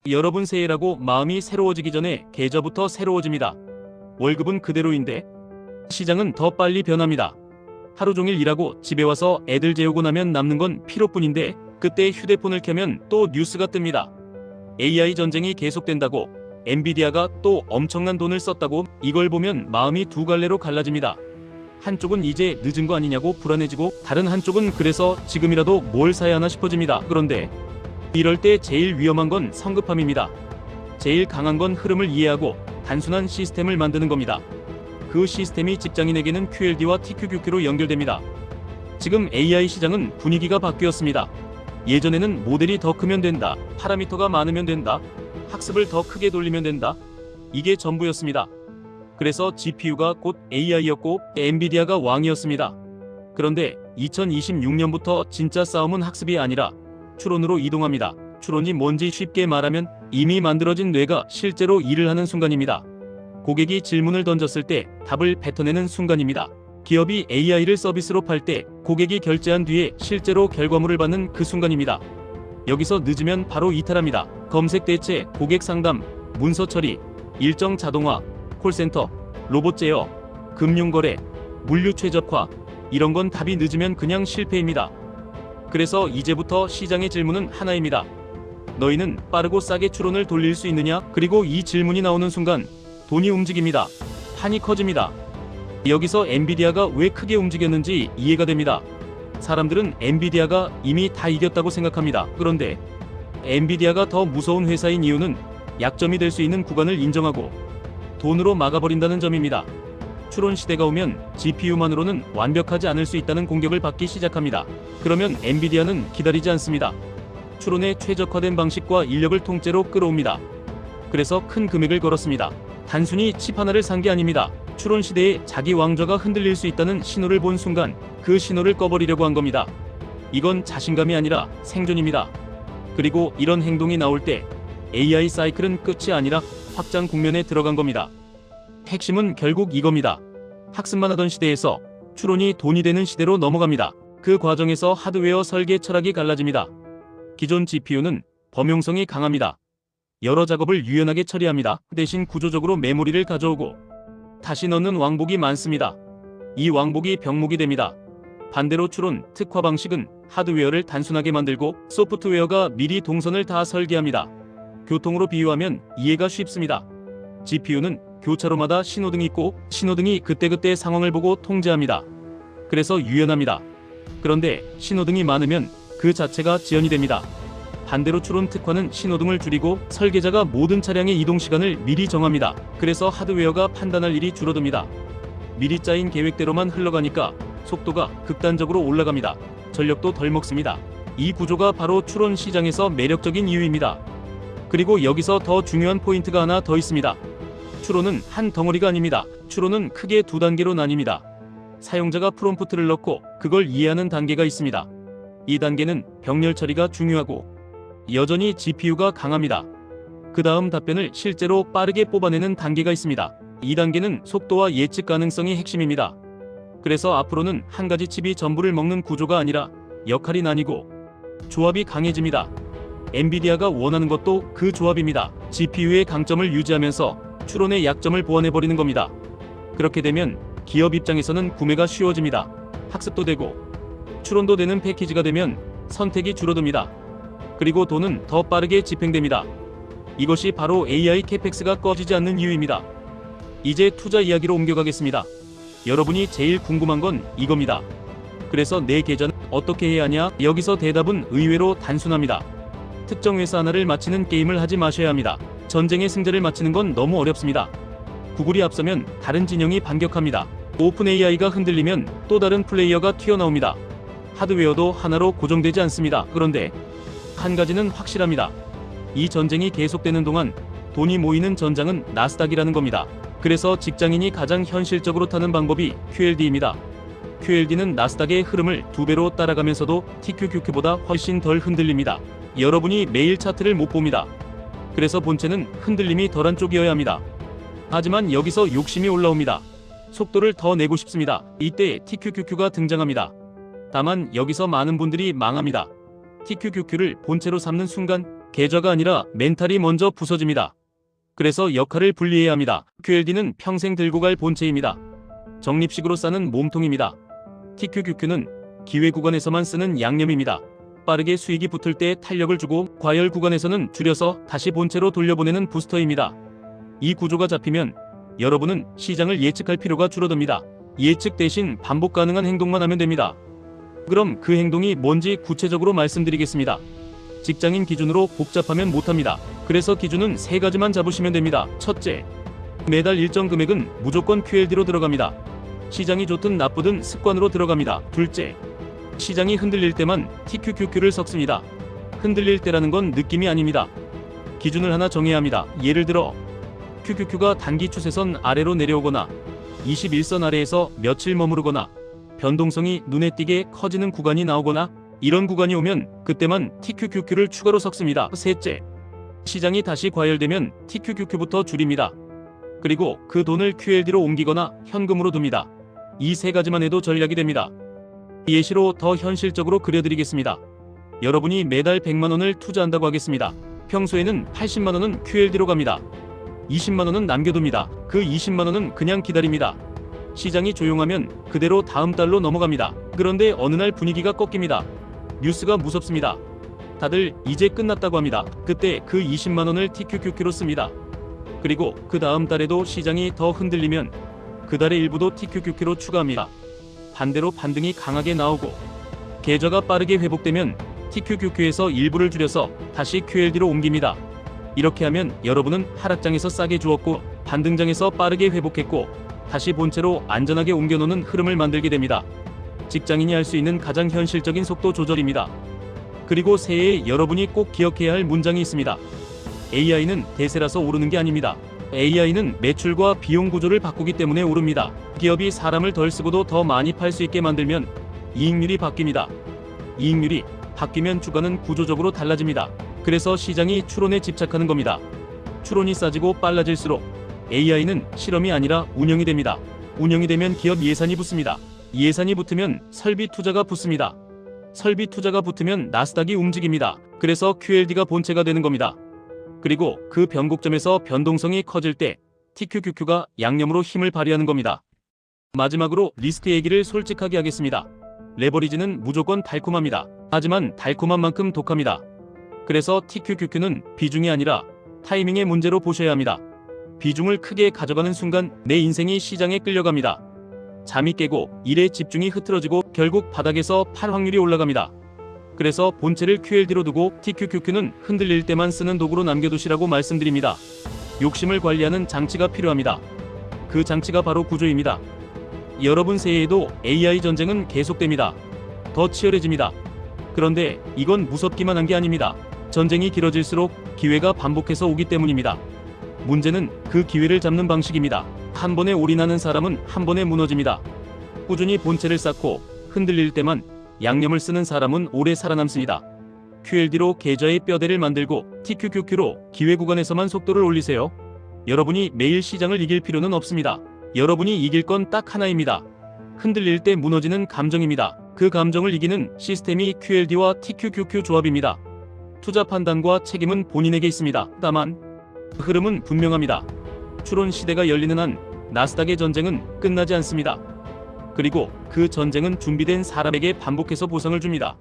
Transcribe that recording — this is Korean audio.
여러분 새해라고 마음이 새로워지기 전에 계좌부터 새로워집니다. 월급은 그대로인데 시장은 더 빨리 변합니다. 하루 종일 일하고 집에 와서 애들 재우고 나면 남는 건 피로뿐인데 그때 휴대폰을 켜면 또 뉴스가 뜹니다. AI 전쟁이 계속된다고, 엔비디아가 또 엄청난 돈을 썼다고. 이걸 보면 마음이 두 갈래로 갈라집니다. 한쪽은 이제 늦은 거 아니냐고 불안해지고, 다른 한쪽은 그래서 지금이라도 뭘 사야 하나 싶어집니다. 그런데 이럴 때 제일 위험한 건 성급함입니다. 제일 강한 건 흐름을 이해하고 단순한 시스템을 만드는 겁니다. 그 시스템이 직장인에게는 QLD와 TQQQ로 연결됩니다. 지금 AI 시장은 분위기가 바뀌었습니다. 예전에는 모델이 더 크면 된다, 파라미터가 많으면 된다, 학습을 더 크게 돌리면 된다, 이게 전부였습니다. 그래서 GPU가 곧 AI였고 엔비디아가 왕이었습니다. 그런데 2026년부터 진짜 싸움은 학습이 아니라 추론으로 이동합니다. 추론이 뭔지 쉽게 말하면 이미 만들어진 뇌가 실제로 일을 하는 순간입니다. 고객이 질문을 던졌을 때 답을 뱉어내는 순간입니다. 기업이 AI를 서비스로 팔 때 고객이 결제한 뒤에 실제로 결과물을 받는 그 순간입니다. 여기서 늦으면 바로 이탈합니다. 검색 대체, 고객 상담, 문서 처리, 일정 자동화, 콜센터, 로봇 제어, 금융거래, 물류 최적화, 이런 건 답이 늦으면 그냥 실패입니다. 그래서 이제부터 시장의 질문은 하나입니다. 너희는 빠르고 싸게 추론을 돌릴 수 있느냐? 그리고 이 질문이 나오는 순간 돈이 움직입니다. 판이 커집니다. 여기서 엔비디아가 왜 크게 움직였는지 이해가 됩니다. 사람들은 엔비디아가 이미 다 이겼다고 생각합니다. 그런데 엔비디아가 더 무서운 회사인 이유는 약점이 될 수 있는 구간을 인정하고 돈으로 막아버린다는 점입니다. 추론 시대가 오면 GPU만으로는 완벽하지 않을 수 있다는 공격을 받기 시작합니다. 그러면 엔비디아는 기다리지 않습니다. 추론의 최적화된 방식과 인력을 통째로 끌어옵니다. 그래서 큰 금액을 걸었습니다. 단순히 칩 하나를 산 게 아닙니다. 추론 시대에 자기 왕좌가 흔들릴 수 있다는 신호를 본 순간 그 신호를 꺼버리려고 한 겁니다. 이건 자신감이 아니라 생존입니다. 그리고 이런 행동이 나올 때 AI 사이클은 끝이 아니라 확장 국면에 들어간 겁니다. 핵심은 결국 이겁니다. 학습만 하던 시대에서 추론이 돈이 되는 시대로 넘어갑니다. 그 과정에서 하드웨어 설계 철학이 갈라집니다. 기존 GPU는 범용성이 강합니다. 여러 작업을 유연하게 처리합니다. 대신 구조적으로 메모리를 가져오고 다시 넣는 왕복이 많습니다. 이 왕복이 병목이 됩니다. 반대로 추론, 특화 방식은 하드웨어를 단순하게 만들고 소프트웨어가 미리 동선을 다 설계합니다. 교통으로 비유하면 이해가 쉽습니다. GPU는 교차로마다 신호등이 있고 신호등이 그때그때 상황을 보고 통제합니다. 그래서 유연합니다. 그런데 신호등이 많으면 그 자체가 지연이 됩니다. 반대로 추론 특화는 신호등을 줄이고 설계자가 모든 차량의 이동 시간을 미리 정합니다. 그래서 하드웨어가 판단할 일이 줄어듭니다. 미리 짜인 계획대로만 흘러가니까 속도가 극단적으로 올라갑니다. 전력도 덜 먹습니다. 이 구조가 바로 추론 시장에서 매력적인 이유입니다. 그리고 여기서 더 중요한 포인트가 하나 더 있습니다. 추론은 한 덩어리가 아닙니다. 추론은 크게 두 단계로 나뉩니다. 사용자가 프롬프트를 넣고 그걸 이해하는 단계가 있습니다. 이 단계는 병렬 처리가 중요하고 여전히 GPU가 강합니다. 그 다음 답변을 실제로 빠르게 뽑아내는 단계가 있습니다. 이 단계는 속도와 예측 가능성이 핵심입니다. 그래서 앞으로는 한 가지 칩이 전부를 먹는 구조가 아니라 역할이 나뉘고 조합이 강해집니다. 엔비디아가 원하는 것도 그 조합입니다. GPU의 강점을 유지하면서 추론의 약점을 보완해버리는 겁니다. 그렇게 되면 기업 입장에서는 구매가 쉬워집니다. 학습도 되고 추론도 되는 패키지가 되면 선택이 줄어듭니다. 그리고 돈은 더 빠르게 집행됩니다. 이것이 바로 AI 캐펙스가 꺼지지 않는 이유입니다. 이제 투자 이야기로 옮겨가겠습니다. 여러분이 제일 궁금한 건 이겁니다. 그래서 내 계좌는 어떻게 해야 하냐? 여기서 대답은 의외로 단순합니다. 특정 회사 하나를 맞히는 게임을 하지 마셔야 합니다. 전쟁의 승자를 맞히는 건 너무 어렵습니다. 구글이 앞서면 다른 진영이 반격합니다. 오픈 AI가 흔들리면 또 다른 플레이어가 튀어나옵니다. 하드웨어도 하나로 고정되지 않습니다. 그런데 한 가지는 확실합니다. 이 전쟁이 계속되는 동안 돈이 모이는 전장은 나스닥이라는 겁니다. 그래서 직장인이 가장 현실적으로 타는 방법이 QLD입니다. QLD는 나스닥의 흐름을 2배로 따라가면서도 TQQQ보다 훨씬 덜 흔들립니다. 여러분이 매일 차트를 못 봅니다. 그래서 본체는 흔들림이 덜한 쪽이어야 합니다. 하지만 여기서 욕심이 올라옵니다. 속도를 더 내고 싶습니다. 이때 TQQQ가 등장합니다. 다만 여기서 많은 분들이 망합니다. TQQQ를 본체로 삼는 순간 계좌가 아니라 멘탈이 먼저 부서집니다. 그래서 역할을 분리해야 합니다. QLD는 평생 들고 갈 본체입니다. 적립식으로 싸는 몸통입니다. TQQQ는 기회 구간에서만 쓰는 양념입니다. 빠르게 수익이 붙을 때 탄력을 주고 과열 구간에서는 줄여서 다시 본체로 돌려보내는 부스터입니다. 이 구조가 잡히면 여러분은 시장을 예측할 필요가 줄어듭니다. 예측 대신 반복 가능한 행동만 하면 됩니다. 그럼 그 행동이 뭔지 구체적으로 말씀드리겠습니다. 직장인 기준으로 복잡하면 못합니다. 그래서 기준은 3가지만 잡으시면 됩니다. 첫째, 매달 일정 금액은 무조건 QLD로 들어갑니다. 시장이 좋든 나쁘든 습관으로 들어갑니다. 둘째, 시장이 흔들릴 때만 TQQQ를 섞습니다. 흔들릴 때라는 건 느낌이 아닙니다. 기준을 하나 정해야 합니다. 예를 들어 QQQ가 단기 추세선 아래로 내려오거나 21선 아래에서 며칠 머무르거나 변동성이 눈에 띄게 커지는 구간이 나오거나 이런 구간이 오면 그때만 TQQQ를 추가로 섞습니다. 셋째, 시장이 다시 과열되면 TQQQ부터 줄입니다. 그리고 그 돈을 QLD로 옮기거나 현금으로 둡니다. 이 3가지만 해도 전략이 됩니다. 예시로 더 현실적으로 그려드리겠습니다. 여러분이 매달 100만원을 투자한다고 하겠습니다. 평소에는 80만원은 QLD로 갑니다. 20만원은 남겨둡니다. 그 20만원은 그냥 기다립니다. 시장이 조용하면 그대로 다음 달로 넘어갑니다. 그런데 어느 날 분위기가 꺾입니다. 뉴스가 무섭습니다. 다들 이제 끝났다고 합니다. 그때 그 20만원을 TQQQ로 씁니다. 그리고 그 다음 달에도 시장이 더 흔들리면 그 달의 일부도 TQQQ로 추가합니다. 반대로 반등이 강하게 나오고 계좌가 빠르게 회복되면 TQQQ에서 일부를 줄여서 다시 QLD로 옮깁니다. 이렇게 하면 여러분은 하락장에서 싸게 주었고 반등장에서 빠르게 회복했고 다시 본체로 안전하게 옮겨놓는 흐름을 만들게 됩니다. 직장인이 할 수 있는 가장 현실적인 속도 조절입니다. 그리고 새해에 여러분이 꼭 기억해야 할 문장이 있습니다. AI는 대세라서 오르는 게 아닙니다. AI는 매출과 비용 구조를 바꾸기 때문에 오릅니다. 기업이 사람을 덜 쓰고도 더 많이 팔 수 있게 만들면 이익률이 바뀝니다. 이익률이 바뀌면 주가는 구조적으로 달라집니다. 그래서 시장이 추론에 집착하는 겁니다. 추론이 싸지고 빨라질수록 AI는 실험이 아니라 운영이 됩니다. 운영이 되면 기업 예산이 붙습니다. 예산이 붙으면 설비 투자가 붙습니다. 설비 투자가 붙으면 나스닥이 움직입니다. 그래서 QLD가 본체가 되는 겁니다. 그리고 그 변곡점에서 변동성이 커질 때 TQQQ가 양념으로 힘을 발휘하는 겁니다. 마지막으로 리스크 얘기를 솔직하게 하겠습니다. 레버리지는 무조건 달콤합니다. 하지만 달콤한 만큼 독합니다. 그래서 TQQQ는 비중이 아니라 타이밍의 문제로 보셔야 합니다. 비중을 크게 가져가는 순간 내 인생이 시장에 끌려갑니다. 잠이 깨고 일에 집중이 흐트러지고 결국 바닥에서 팔 확률이 올라갑니다. 그래서 본체를 QLD로 두고 TQQQ는 흔들릴 때만 쓰는 도구로 남겨두시라고 말씀드립니다. 욕심을 관리하는 장치가 필요합니다. 그 장치가 바로 구조입니다. 여러분 새해에도 AI 전쟁은 계속됩니다. 더 치열해집니다. 그런데 이건 무섭기만 한 게 아닙니다. 전쟁이 길어질수록 기회가 반복해서 오기 때문입니다. 문제는 그 기회를 잡는 방식입니다. 한 번에 올인하는 사람은 한 번에 무너집니다. 꾸준히 본체를 쌓고 흔들릴 때만 양념을 쓰는 사람은 오래 살아남습니다. QLD로 계좌의 뼈대를 만들고 TQQQ로 기회 구간에서만 속도를 올리세요. 여러분이 매일 시장을 이길 필요는 없습니다. 여러분이 이길 건 딱 하나입니다. 흔들릴 때 무너지는 감정입니다. 그 감정을 이기는 시스템이 QLD와 TQQQ 조합입니다. 투자 판단과 책임은 본인에게 있습니다. 다만 흐름은 분명합니다. 추론 시대가 열리는 한 나스닥의 전쟁은 끝나지 않습니다. 그리고 그 전쟁은 준비된 사람에게 반복해서 보상을 줍니다.